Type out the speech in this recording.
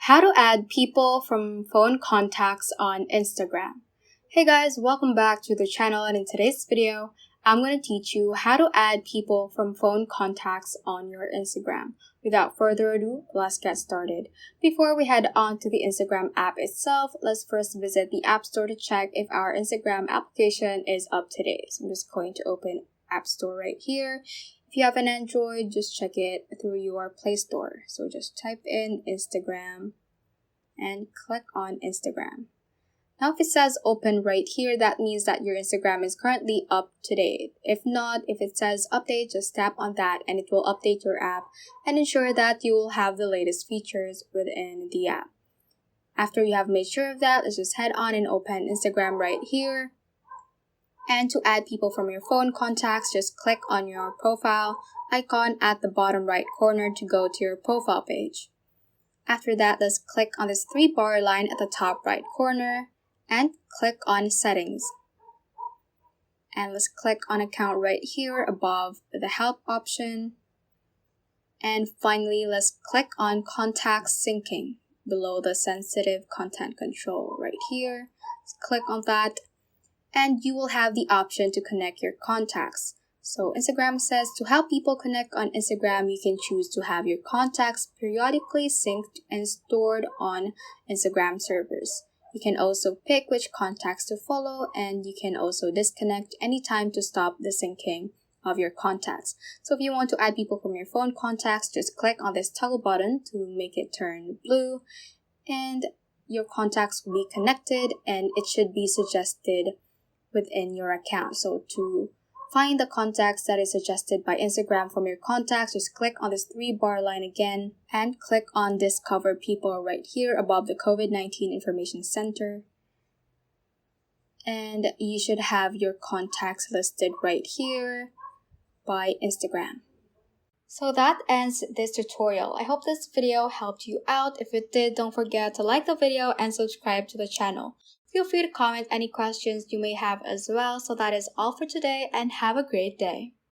How to add people from phone contacts on Instagram. Hey guys, welcome back to the channel, and in today's video, I'm going to teach you how to add people from phone contacts on your Instagram. Without further ado, let's get started. Before we head on to the Instagram app itself, let's first visit the App Store to check if our Instagram application is up to date. So I'm just going to open App Store right here. If you have an Android, just check it through your Play Store. So just type in Instagram and click on Instagram. Now if it says open right here, that means that your Instagram is currently up to date. If not, if it says update, just tap on that and it will update your app and ensure that you will have the latest features within the app. After you have made sure of that, let's just head on and open Instagram right here. And to add people from your phone contacts, just click on your profile icon at the bottom right corner to go to your profile page. After that, let's click on this 3-bar line at the top right corner and click on Settings. And let's click on Account right here above the Help option. And finally, let's click on Contact Syncing below the Sensitive Content Control right here. Let's click on that. And you will have the option to connect your contacts. So Instagram says to help people connect on Instagram, you can choose to have your contacts periodically synced and stored on Instagram servers. You can also pick which contacts to follow, and you can also disconnect anytime to stop the syncing of your contacts. So if you want to add people from your phone contacts, just click on this toggle button to make it turn blue, and your contacts will be connected and it should be suggested within your account. So to find the contacts that is suggested by Instagram from your contacts, just click on this 3-bar line again and click on Discover People right here above the COVID-19 Information Center. And you should have your contacts listed right here by Instagram. So that ends this tutorial. I hope this video helped you out. If it did, don't forget to like the video and subscribe to the channel. Feel free to comment any questions you may have as well. So that is all for today, and have a great day.